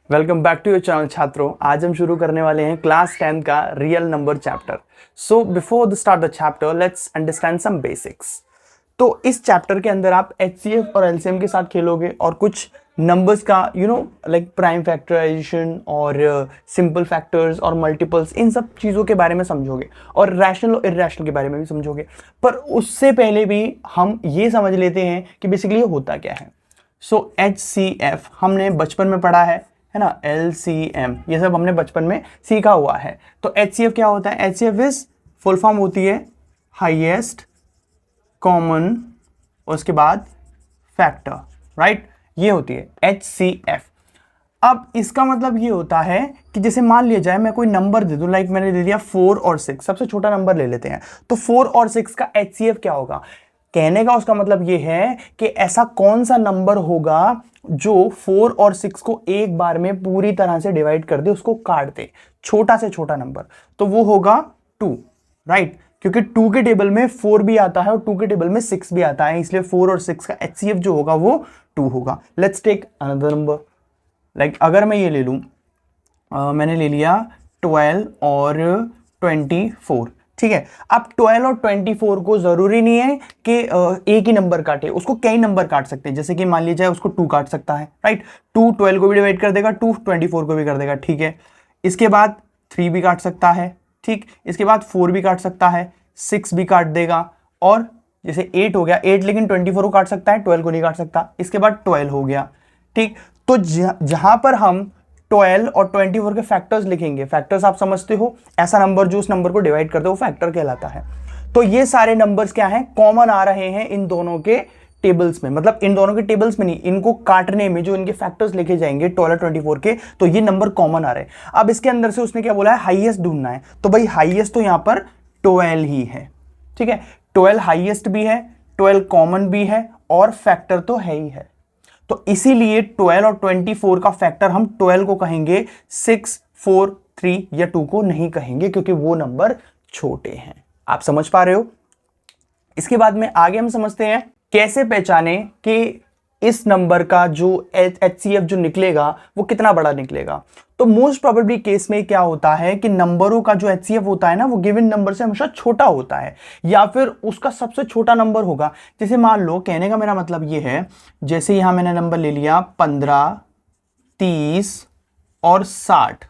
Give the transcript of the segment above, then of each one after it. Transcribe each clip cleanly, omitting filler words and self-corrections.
Welcome back to your channel छात्रों। आज हम शुरू करने वाले हैं क्लास 10 का real number chapter. So before the start the chapter let's understand some basics. तो इस चैप्टर के अंदर आप एचसीएफ और एलसीएम के साथ खेलोगे और कुछ नंबर्स का लाइक प्राइम फैक्टराइजेशन और सिंपल फैक्टर्स और मल्टीपल्स, इन सब चीज़ों के बारे में समझोगे और रैशनल और इरैशनल के बारे में भी समझोगे। पर उससे पहले भी हम ये समझ लेते हैं कि बेसिकली ये होता क्या है। सो एचसीएफ हमने बचपन में पढ़ा है ना। एलसीएम ये सब हमने बचपन में सीखा हुआ है। तो एचसीएफ क्या होता है? एचसीएफ इज फुल फॉर्म होती है हाईएस्ट कॉमन, उसके बाद फैक्टर, राइट? ये होती है एचसीएफ। अब इसका मतलब ये होता है कि जैसे मान लिया जाए मैं कोई नंबर दे दूं, लाइक मैंने दे दिया 4 और 6, सबसे छोटा नंबर ले लेते हैं। तो 4 और 6 का एचसीएफ क्या होगा? कहने का उसका मतलब ये है कि ऐसा कौन सा नंबर होगा जो 4 और 6 को एक बार में पूरी तरह से डिवाइड कर दे, उसको काट दे, छोटा से छोटा नंबर। तो वो होगा 2, राइट? क्योंकि 2 के टेबल में 4 भी आता है और 2 के टेबल में 6 भी आता है, इसलिए 4 और 6 का एचसीएफ जो होगा वो 2 होगा। Let's take another number. Like अगर मैं ये ले लूं, मैंने ले लिया 12 और 24, ठीक है। अब 12 और 24 को जरूरी नहीं है कि एक ही नंबर काटे, उसको कई नंबर काट सकते हैं। जैसे कि मान लीजिए उसको 2 काट सकता है, राइट? 2 12 को भी डिवाइड कर देगा, 2 24 को भी कर देगा, ठीक है। इसके बाद 3 भी काट सकता है, ठीक। इसके बाद 4 भी काट सकता है, 6 भी काट देगा, और जैसे 8 हो गया, 8 लेकिन 24 को काट सकता है, 12 को नहीं काट सकता। इसके बाद 12 हो गया, ठीक। तो जहां पर हम 12 और 24 के फैक्टर्स लिखेंगे, फैक्टर्स आप समझते हो, ऐसा नंबर जो उस नंबर को डिवाइड करते हो वो फैक्टर कहलाता है। तो ये सारे नंबर्स क्या हैं? कॉमन आ रहे हैं इन दोनों के टेबल्स में, मतलब इन दोनों के टेबल्स में नहीं, इनको काटने में जो इनके फैक्टर्स लिखे जाएंगे 12 और 24 के, तो ये नंबर कॉमन आ रहे हैं। अब इसके अंदर से उसने क्या बोला है? हाईएस्ट ढूंढना है। तो भाई हाईएस्ट तो यहां पर 12 ही है, ठीक है। 12 हाईएस्ट भी है, 12 कॉमन भी है, और फैक्टर तो है ही है। तो इसीलिए 12 और 24 का फैक्टर हम 12 को कहेंगे, 6 4 3 या 2 को नहीं कहेंगे, क्योंकि वो नंबर छोटे हैं। आप समझ पा रहे हो? इसके बाद में आगे हम समझते हैं कैसे पहचाने कि इस नंबर का जो एचसीएफ जो निकलेगा वो कितना बड़ा निकलेगा। तो मोस्ट प्रोबेबली केस में क्या होता है कि नंबरों का जो एचसीएफ होता है ना, वो गिवन नंबर से हमेशा छोटा होता है, या फिर उसका सबसे छोटा नंबर होगा। जैसे मान लो, कहने का मेरा मतलब ये है, जैसे यहां मैंने नंबर ले लिया 15 30 और 60,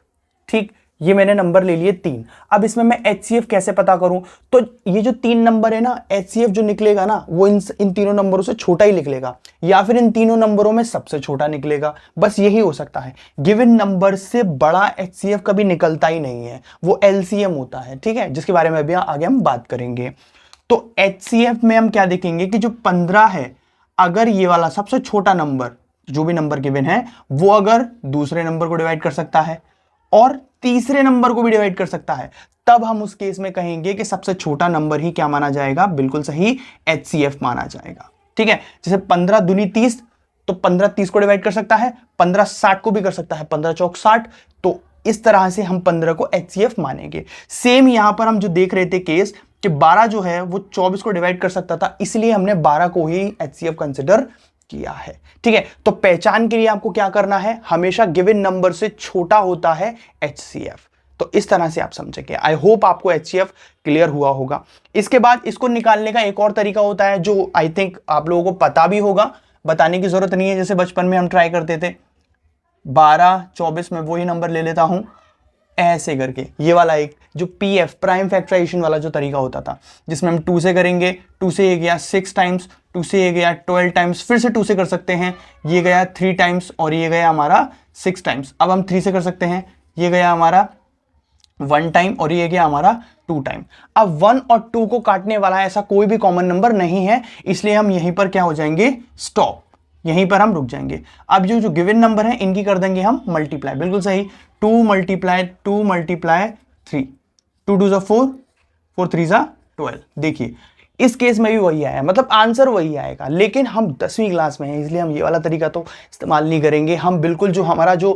ठीक। ये मैंने नंबर ले लिए 3। अब इसमें मैं एचसीएफ कैसे पता करूं? तो ये जो 3 नंबर है ना, एचसीएफ जो निकलेगा ना वो इन तीनों नंबरों से छोटा ही निकलेगा, या फिर इन तीनों नंबरों में सबसे छोटा निकलेगा। बस यही हो सकता है। गिवन नंबर से बड़ा एचसीएफ कभी निकलता ही नहीं है, वो एलसीएम होता है, ठीक है, जिसके बारे में अभी आगे हम बात करेंगे। तो एचसीएफ में हम क्या देखेंगे कि जो 15 है, अगर ये वाला सबसे छोटा नंबर, जो भी नंबर गिवन है, वो अगर दूसरे नंबर को डिवाइड कर सकता है और तीसरे नंबर को भी डिवाइड कर सकता है, तब हम उस केस में कहेंगे कि सबसे छोटा नंबर ही क्या माना जाएगा? बिल्कुल सही, एचसीएफ माना जाएगा, ठीक है। जैसे 15 दूनी 30, तो 15 30 को डिवाइड कर सकता है, 15 60 को भी कर सकता है, 15 चौक 60। तो इस तरह से हम 15 को एचसीएफ मानेंगे। सेम यहां पर हम जो देख रहे थे केस कि 12 जो है वो 24 को डिवाइड कर सकता था, इसलिए हमने 12 को ही एचसीएफ कंसिडर किया है, ठीक है। तो पहचान के लिए आपको क्या करना है? हमेशा गिवन नंबर से छोटा होता है एचसीएफ। तो इस तरह से आप समझेंगे। आई होप आपको एचसीएफ क्लियर हुआ होगा। इसके बाद इसको निकालने का एक और तरीका होता है जो आई थिंक आप लोगों को पता भी होगा, बताने की जरूरत नहीं है। जैसे बचपन में हम ट्राई करते थे, 12 24 में वही नंबर ले लेता हूं ऐसे करके, ये वाला एक जो पीएफ प्राइम फैक्टराइजेशन वाला जो तरीका होता था, जिसमें हम 2 से करेंगे, 2 से ये गया 6 टाइम्स, 2 से ये गया 12 टाइम्स, फिर से 2 से कर सकते हैं, ये गया 3 टाइम्स और ये गया हमारा 6 टाइम्स। अब हम 3 से कर सकते हैं, ये गया हमारा 1 टाइम और ये गया हमारा 2 टाइम। अब 1 और 2 को काटने वाला ऐसा कोई भी कॉमन नंबर नहीं है, इसलिए हम यहीं पर क्या हो जाएंगे? स्टॉप, यहीं पर हम रुक जाएंगे। अब जो गिवन नंबर है इनकी कर देंगे हम मल्टीप्लाई, बिल्कुल सही। 2 मल्टीप्लाई 2 मल्टीप्लाई 3, 2 2 4, 4 3 12। देखिए इस केस में भी वही आया, मतलब आंसर वही आएगा, लेकिन हम 10वीं क्लास में हैं, इसलिए हम ये वाला तरीका तो इस्तेमाल नहीं करेंगे। हम बिल्कुल जो हमारा जो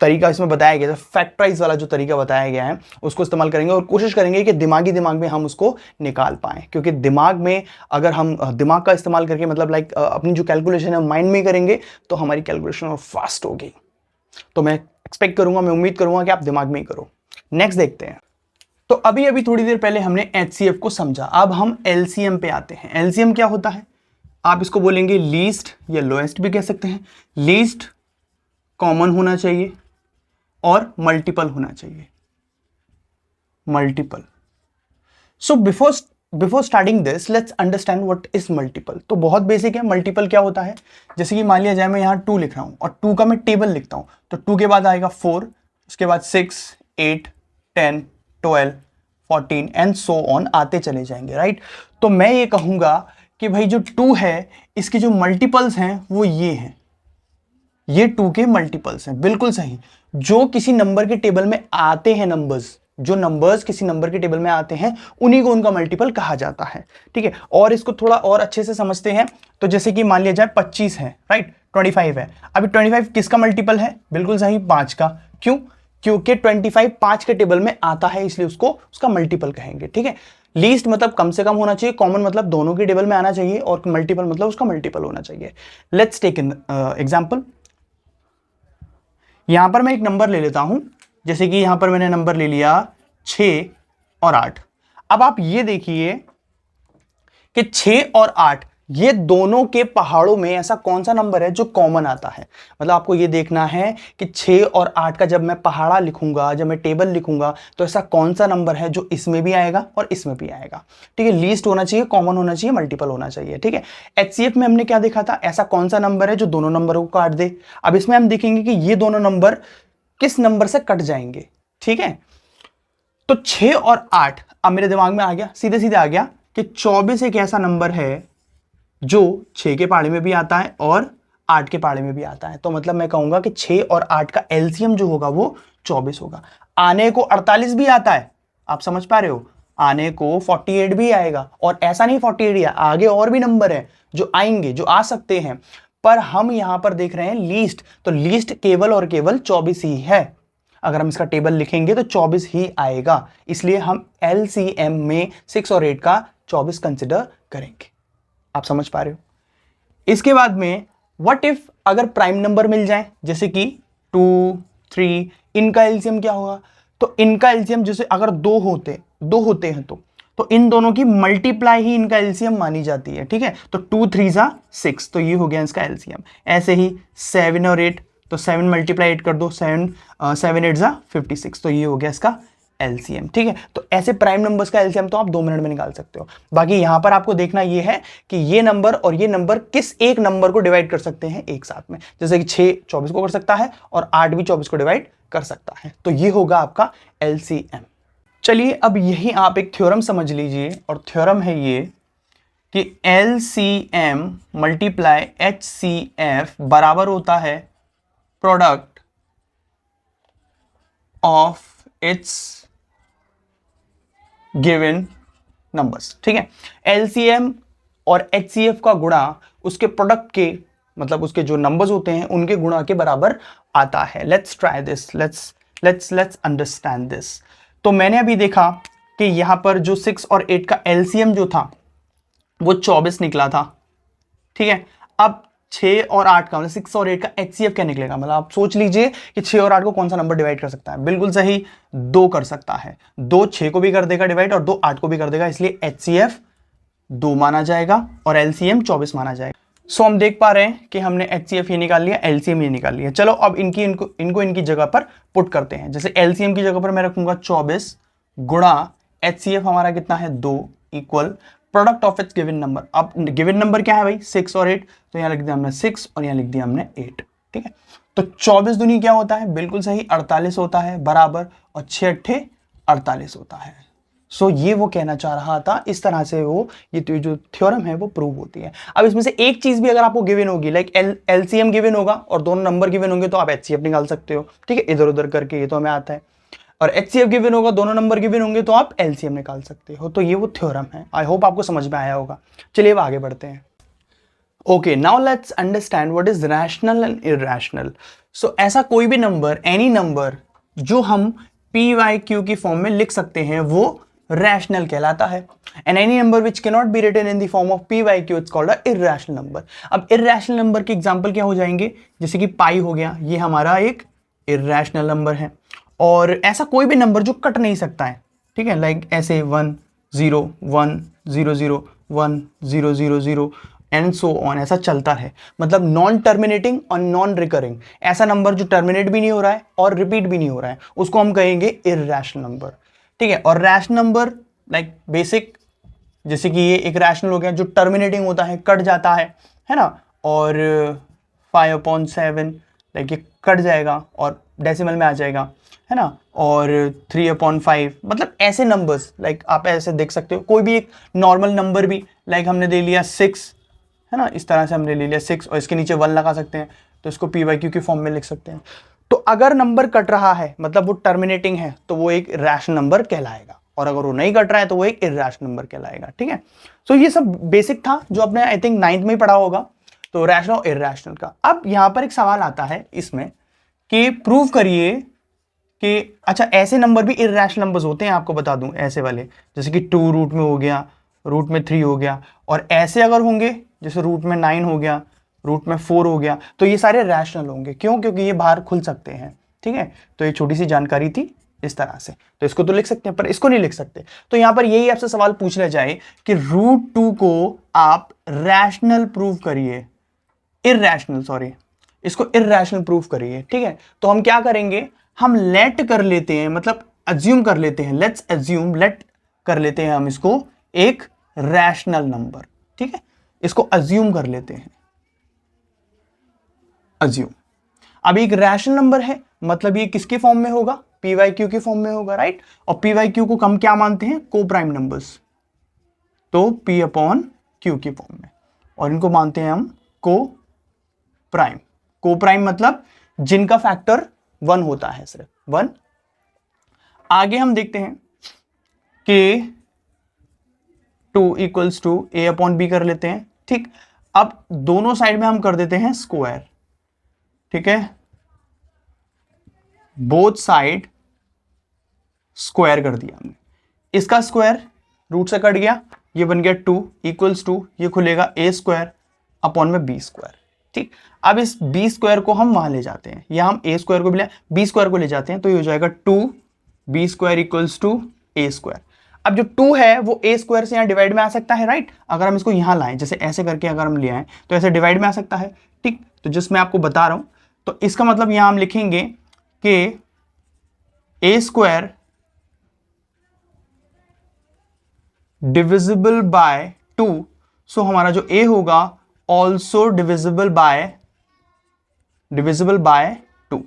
तरीका इसमें बताया गया है, फैक्टराइज वाला जो तरीका बताया गया है, उसको इस्तेमाल करेंगे और कोशिश करेंगे कि दिमाग में हम उसको निकाल पाएँ। क्योंकि दिमाग में अगर हम दिमाग का इस्तेमाल करके, मतलब लाइक अपनी जो कैलकुलेशन है माइंड में करेंगे, तो हमारी कैलकुलेशन और फास्ट होगी। तो मैं एक्सपेक्ट करूंगा, मैं उम्मीद करूंगा कि आप दिमाग में ही करो। नेक्स्ट देखते हैं। तो अभी अभी थोड़ी देर पहले हमने HCF को समझा, अब हम LCM पे आते हैं। LCM क्या होता है? आप इसको बोलेंगे लीस्ट या लोएस्ट भी कह सकते हैं। लीस्ट कॉमन होना चाहिए और मल्टीपल होना चाहिए, multiple. So before starting this let's understand what is multiple. तो बहुत बेसिक है, मल्टीपल क्या होता है। जैसे कि मान लिया जाए मैं यहाँ 2 लिख रहा हूँ और 2 का मैं टेबल लिखता हूँ, तो 2 के बाद आएगा 4, उसके बाद 6, 8, 10, 12, 14 एंड सो ऑन आते चले जाएंगे, राइट। तो मैं ये कहूंगा कि भाई जो 2 है इसके जो मल्टीपल्स हैं वो ये हैं, ये 2 के मल्टीपल्स हैं, बिल्कुल सही। जो किसी नंबर के टेबल में आते हैं, नंबर्स, जो नंबर्स किसी नंबर के टेबल में आते हैं उन्हीं को उनका मल्टीपल कहा जाता है, ठीक है। और इसको थोड़ा और अच्छे से समझते हैं तो जैसे कि मान लिया जाए 25 है, राइट, 25 है। अभी 25 किसका मल्टीपल है? बिल्कुल सही, 5 का। क्यों? क्योंकि 25 5 के टेबल में आता है, इसलिए उसको उसका मल्टीपल कहेंगे, ठीक है। लीस्ट मतलब कम से कम होना चाहिए, कॉमन मतलब दोनों के टेबल में आना चाहिए, और मल्टीपल मतलब उसका मल्टीपल होना चाहिए। Let's take an example. यहां पर मैं एक नंबर ले लेता हूं, जैसे कि यहां पर मैंने नंबर ले लिया 6 और 8। अब आप ये देखिए कि 6 और 8 ये दोनों के पहाड़ों में ऐसा कौन सा नंबर है जो कॉमन आता है। मतलब आपको ये देखना है कि 6 और 8 का जब मैं पहाड़ा लिखूंगा, जब मैं टेबल लिखूंगा, तो ऐसा कौन सा नंबर है जो इसमें भी आएगा और इसमें भी आएगा, ठीक है। लीस्ट होना चाहिए, कॉमन होना चाहिए, मल्टीपल होना चाहिए, ठीक है। HCF में हमने क्या देखा था? ऐसा कौन सा नंबर है जो दोनों नंबरों को काट दे। अब इसमें हम देखेंगे कि ये दोनों नंबर किस नंबर से कट जाएंगे, ठीक है। तो 6 और 8 अब मेरे दिमाग में आ गया, सीधे सीधे आ गया कि 24 एक ऐसा नंबर है जो 6 के पहाड़े में भी आता है और 8 के पहाड़े में भी आता है। तो मतलब मैं कहूंगा कि 6 और 8 का LCM जो होगा वो 24 होगा। आने को 48 भी आता है, आप समझ पा रहे हो, आने को 48 भी आएगा। और ऐसा नहीं 48 ही है, आगे और भी नंबर है जो आएंगे, जो आ सकते हैं, पर हम यहां पर देख रहे हैं लीस्ट। तो लीस्ट केवल और केवल 24 ही है। अगर हम इसका टेबल लिखेंगे तो 24 ही आएगा, इसलिए हम LCM में 6 और 8 का 24 कंसिडर करेंगे। आप समझ पा रहे हो। इसके बाद में व्हाट इफ अगर प्राइम नंबर मिल जाए, जैसे कि 2, 3, इनका LCM क्या होगा? तो इनका LCM जैसे अगर दो होते हैं तो इन दोनों की मल्टीप्लाई ही इनका LCM मानी जाती है, ठीक है। तो 2 3 जा 6, तो ये हो गया इसका LCM। ऐसे ही 7 और 8, तो 7 मल्टीप्लाई 8 कर दो, 7 8 जा 56, तो ये हो गया इसका LCM, ठीक है। तो ऐसे प्राइम नंबर्स का LCM तो आप 2 मिनट में निकाल सकते हो। बाकी यहां पर आपको देखना ये है कि ये नंबर और ये नंबर किस एक नंबर को डिवाइड कर सकते हैं एक साथ में। जैसे कि 6 24 को कर सकता है और 8 भी 24 को डिवाइड कर सकता है, तो ये होगा आपका LCM। चलिए अब यही आप एक थ्योरम समझ लीजिए, और थ्योरम है ये कि LCM मल्टीप्लाई HCF बराबर होता है product of its given numbers, ठीक है। LCM और HCF का गुणा उसके प्रोडक्ट के, मतलब उसके जो नंबर्स होते हैं उनके गुणा के बराबर आता है। Let's try this, let's understand this. तो मैंने अभी देखा कि यहां पर जो 6 और 8 का LCM जो था वो 24 निकला था, ठीक है। अब 6 और 8 का, मतलब 6 और 8 का HCF क्या निकलेगा? मतलब आप सोच लीजिए कि 6 और 8 को कौन सा नंबर डिवाइड कर सकता है? बिल्कुल सही, 2 कर सकता है। 2 6 को भी कर देगा डिवाइड और 2 8 को भी कर देगा, इसलिए HCF 2 माना जाएगा और LCM 24 माना जाएगा। सो हम देख पा रहे हैं कि हमने HCF ये निकाल लिया, LCM ये निकाल लिया। चलो अब इनकी जगह पर पुट करते हैं। जैसे LCM की जगह पर मैं रखूंगा 24 गुणा HCF हमारा कितना है 2 equal product of its given number. अब गिवन नंबर क्या है भाई? 6 और 8, तो यहां लिख दिया हमने 6 और यहां लिख दिया हमने 8, ठीक है। तो 24 दूनी क्या होता है? बिल्कुल सही 48 होता है बराबर, और 6 8 48 होता है। सो ये वो कहना चाह रहा था, इस तरह से वो ये जो थ्योरम है वो प्रूव होती है। अब इसमें से एक चीज भी अगर आपको गिवन होगी, लाइक LCM गिवन होगा और दोनों नंबर गिवन होंगे, तो आप HCF निकाल सकते हो, ठीक है, इधर उधर करके, ये तो हमें आता है। और HCF गिवन होगा, दोनों नंबर गिवन होंगे, तो आप LCM निकाल सकते हो। तो ये वो थ्योरम है। आई होप आपको समझ में आया होगा। चलिए अब आगे बढ़ते हैं। Okay, now let's understand what is rational and irrational. So ऐसा कोई भी नंबर, एनी नंबर जो हम PYQ की फॉर्म में लिख सकते हैं वो रैशनल कहलाता है। And any number which can not be written in the form of PYQ it's called a irrational number. अब इरैशनल नंबर के एग्जांपल क्या हो जाएंगे? जैसे कि पाई हो गया, ये हमारा एक इर्रेशनल नंबर है। और ऐसा कोई भी नंबर जो कट नहीं सकता है, ठीक है, लाइक ऐसे 1 0 1 0 0 1 0 0 0 एंड सो ऑन, ऐसा चलता है, मतलब नॉन टर्मिनेटिंग और नॉन रिकरिंग। ऐसा नंबर जो टर्मिनेट भी नहीं हो रहा है और रिपीट भी नहीं हो रहा है, उसको हम कहेंगे इर्रेशनल नंबर, ठीक है। और रैशनल नंबर लाइक बेसिक, जैसे कि ये एक रैशनल हो गया जो टर्मिनेटिंग होता है, कट जाता है ना। और 5/7 लाइक ये कट जाएगा और डेसिमल में आ जाएगा, है ना। और 3/5, मतलब ऐसे नंबर्स लाइक आप ऐसे देख सकते हो। कोई भी एक नॉर्मल नंबर भी, लाइक हमने दे लिया 6, है ना, इस तरह से हमने ले लिया 6 और इसके नीचे 1 लगा सकते हैं, तो इसको PYQ के फॉर्म में लिख सकते हैं। तो अगर नंबर कट रहा है मतलब वो टर्मिनेटिंग है, तो वो एक रैशनल नंबर कहलाएगा, और अगर वो नहीं कट रहा है तो वो एक इर्रेशनल नंबर कहलाएगा, ठीक है। सो ये सब बेसिक था जो आपने आई थिंक 9th में ही पढ़ा होगा, तो रैशनल और इर्रेशनल का। अब यहां पर एक सवाल आता है इसमें कि प्रूव करिए कि अच्छा ऐसे नंबर भी इर्रेशनल नंबर्स होते हैं, आपको बता दूं ऐसे वाले, जैसे कि 2 रूट में हो गया, रूट में 3 हो गया, और ऐसे अगर होंगे जैसे रूट में 9 हो गया, रूट में 4 हो गया, तो ये सारे रैशनल होंगे। क्यों? क्योंकि ये बाहर खुल सकते हैं, ठीक है। तो ये छोटी सी जानकारी थी इस तरह से, तो इसको तो लिख सकते हैं पर इसको नहीं लिख सकते। तो यहां पर यही आपसे सवाल पूछ लिया जाए कि √2 को आप रैशनल प्रूव करिए, इर्रेशनल सॉरी, इसको इर्रेशनल प्रूव करिए, ठीक है। तो हम क्या करेंगे, हम लेट कर लेते हैं, मतलब अज्यूम कर लेते हैं, लेट्स अज्यूम, लेट कर लेते हैं हम इसको एक रैशनल नंबर, ठीक है। इसको अज्यूम कर लेते हैं, अज्यूम। अब एक रैशनल नंबर है, मतलब ये किसके फॉर्म में होगा, PYQ के फॉर्म में होगा, राइट। और PYQ को हम क्या मानते हैं, को प्राइम नंबर्स, तो P/Q के फॉर्म में, और इनको मानते हैं हम को प्राइम। को प्राइम मतलब जिनका फैक्टर 1 होता है, सिर्फ 1। आगे हम देखते हैं कि 2 = A/B कर लेते हैं, ठीक। अब दोनों साइड में हम कर देते हैं स्क्वायर, ठीक है, बोथ साइड स्क्वायर कर दिया हमने। इसका स्क्वायर रूट से कट गया, ये बन गया 2 = ये खुलेगा A² / B², ठीक। अब इस B² को हम वहां ले जाते हैं, या हम A² को भी B² को ले जाते हैं, तो ये हो जाएगा 2B² = A²। अब जो 2 है वो A² से यहां डिवाइड में आ सकता है, राइट। अगर हम इसको यहां लाएं, जैसे ऐसे करके अगर हम ले आए तो ऐसे डिवाइड में आ सकता है, ठीक। तो जिस मैं आपको बता रहा हूं, तो इसका मतलब यहां हम लिखेंगे कि A² डिविजिबल बाय 2, सो हमारा जो A होगा ऑल्सो डिविजिबल बाय 2।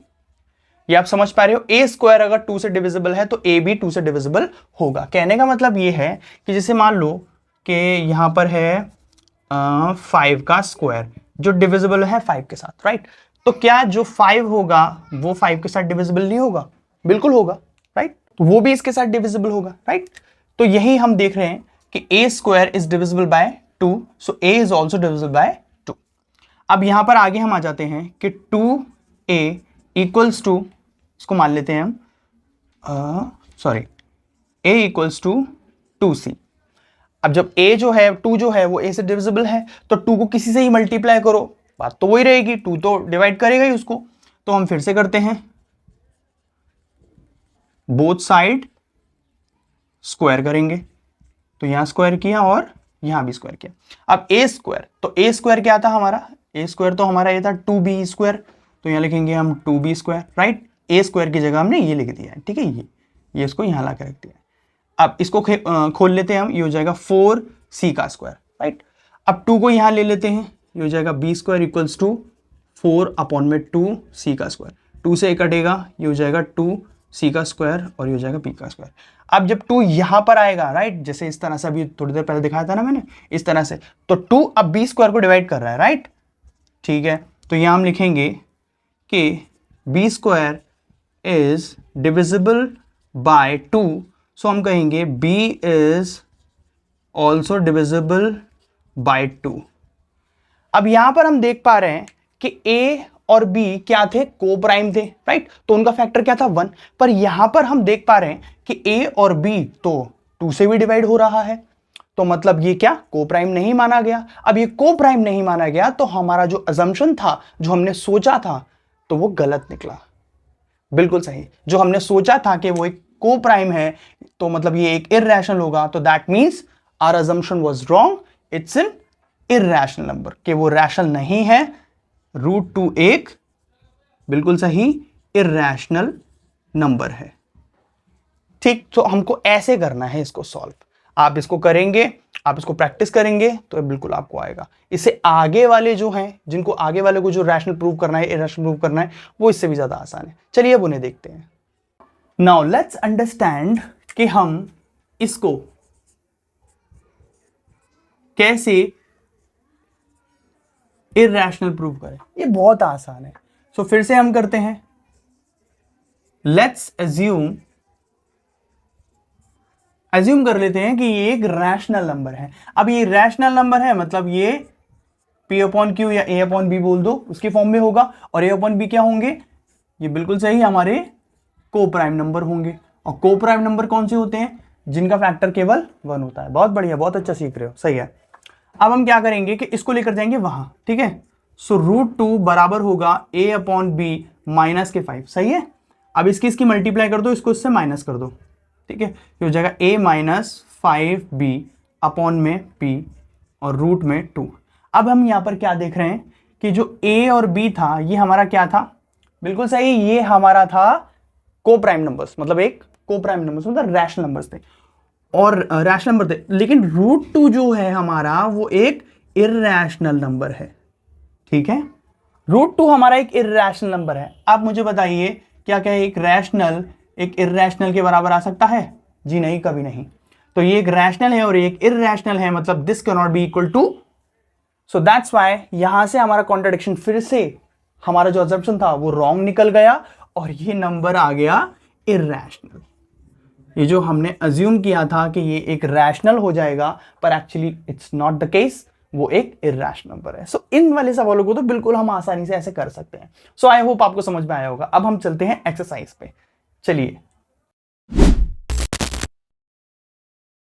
ये आप समझ पा रहे हो, A² अगर 2 से डिविजिबल है तो A भी 2 से डिविजिबल होगा। कहने का मतलब ये है कि जैसे मान लो कि यहां पर है 5 का स्क्वायर जो डिविजिबल है 5 के साथ, राइट। तो क्या जो 5 होगा वो 5 के साथ डिविजिबल नहीं होगा? बिल्कुल होगा, राइट। तो वो भी इसके साथ डिविजिबल होगा, राइट। तो यही हम देख रहे हैं कि A² is divisible by 2, so A is also divisible by 2। अब यहां पर आगे हम आ जाते हैं कि 2A = इसको मान लेते हैं हम, सॉरी, A = 2C। अब जब A जो है 2 जो है वो A से डिविजिबल है, तो 2 को किसी से ही मल्टीप्लाई करो, बात तो वही रहेगी, 2 तो डिवाइड करेगा ही उसको। तो हम फिर से करते हैं, बोथ साइड स्क्वायर करेंगे, तो यहां स्क्वायर किया और यहां भी स्क्वायर किया। अब A², तो A² क्या था हमारा, A² तो हमारा ये था 2B², तो यहां लिखेंगे हम 2B², राइट। A² की जगह हमने ये लिख दिया है, ठीक है, ये इसको यहां ला के रख दिया है। अब इसको खोल लेते हैं हम, ये हो जाएगा 4C², राइट। अब 2 को यहां ले लेते हैं, ये हो जाएगा B² = 4/2C²। 2 से कटेगा, ये हो जाएगा 2C² और ये हो जाएगा B²। अब जब 2 यहां पर आएगा, राइट, जैसे इस तरह से अभी थोड़ी देर पहले दिखाया था ना मैंने, इस तरह से, तो 2 अब B² को डिवाइड कर रहा है, राइट, ठीक है। तो यहां हम लिखेंगे कि B² इज डिविजिबल बाय 2, सो हम कहेंगे B is also divisible by 2। अब यहां पर हम देख पा रहे हैं कि A और B क्या थे, को प्राइम थे, राइट। तो उनका फैक्टर क्या था, 1। पर यहां पर हम देख पा रहे हैं कि A और B तो 2 से भी डिवाइड हो रहा है, तो मतलब ये क्या, को प्राइम नहीं माना गया। अब ये को प्राइम नहीं माना गया तो हमारा जो अजम्पशन था, जो हमने सोचा था, तो वो गलत निकला, बिल्कुल सही। जो हमने सोचा था कि वो एक को प्राइम है तो मतलब ये एक इररेशनल होगा, तो that means our assumption was wrong, it's an irrational number, कि वो रैशनल नहीं है। √2 एक बिल्कुल सही इररेशनल नंबर है। ठीक, तो हमको ऐसे करना है इसको सॉल्व। आप इसको करेंगे, आप इसको प्रैक्टिस करेंगे तो बिल्कुल आपको आएगा। इससे आगे वाले जो हैं, जिनको आगे वाले को जो रैशनल प्रूव करना है, इररेशनल प्रूव करना है, वो इससे भी ज्यादा आसान है। चलिए अब उन्हें देखते हैं। नाउ लेट्स अंडरस्टैंड कि हम इसको कैसे इररेशनल प्रूव करें। ये बहुत आसान है। सो फिर से हम करते हैं। लेट्स अज्यूम कर लेते हैं कि ये एक रैशनल नंबर है। अब ये रैशनल नंबर है मतलब ये P/Q या A/B बोल दो, उसके फॉर्म में होगा। और A/B क्या होंगे? ये बिल्कुल सही हमारे को प्राइम नंबर होंगे। और को प्राइम नंबर कौन से होते हैं? जिनका फैक्टर केवल 1 होता है। बहुत बढ़िया, बहुत अच्छा सीख रहे हो, सही है। अब हम क्या करेंगे कि इसको लेकर जाएंगे वहां, ठीक है। सो √2 बराबर होगा A/B -5, सही है। अब इसकी मल्टीप्लाई कर दो, इसको इससे माइनस कर दो, ठीक है। ये हो जाएगा A-5B अपॉन में P और रूट में 2। अब हम यहां पर क्या देख रहे हैं कि जो A और B था ये हमारा क्या था? बिल्कुल सही, ये हमारा था को प्राइम नंबर्स, मतलब एक को प्राइम नंबर्स मतलब रैशनल नंबर्स थे और रैशनल नंबर थे। लेकिन √2 जो है हमारा वो एक इररेशनल नंबर है, ठीक है। √2 हमारा एक इररेशनल नंबर है। आप मुझे बताइए क्या क्या एक रैशनल एक इररेशनल के बराबर आ सकता है? जी नहीं, कभी नहीं। तो ये एक रैशनल है और एक इररेशनल है, मतलब this can not be equal to. So that's why यहां से हमारा कॉन्ट्रडिक्शन, फिर से हमारा जो अजम्पशन था वो रॉन्ग निकल गया और ये नंबर आ गया इररेशनल। ये जो हमने अज्यूम किया था कि ये एक रैशनल हो जाएगा, पर actually it's not the case, वो एक इररेशनल नंबर है। सो इन वाले सवालों को तो बिल्कुल हम आसानी से ऐसे कर सकते हैं। सो आई होप आपको समझ में आया होगा। अब हम चलते हैं एक्सरसाइज पे। चलिए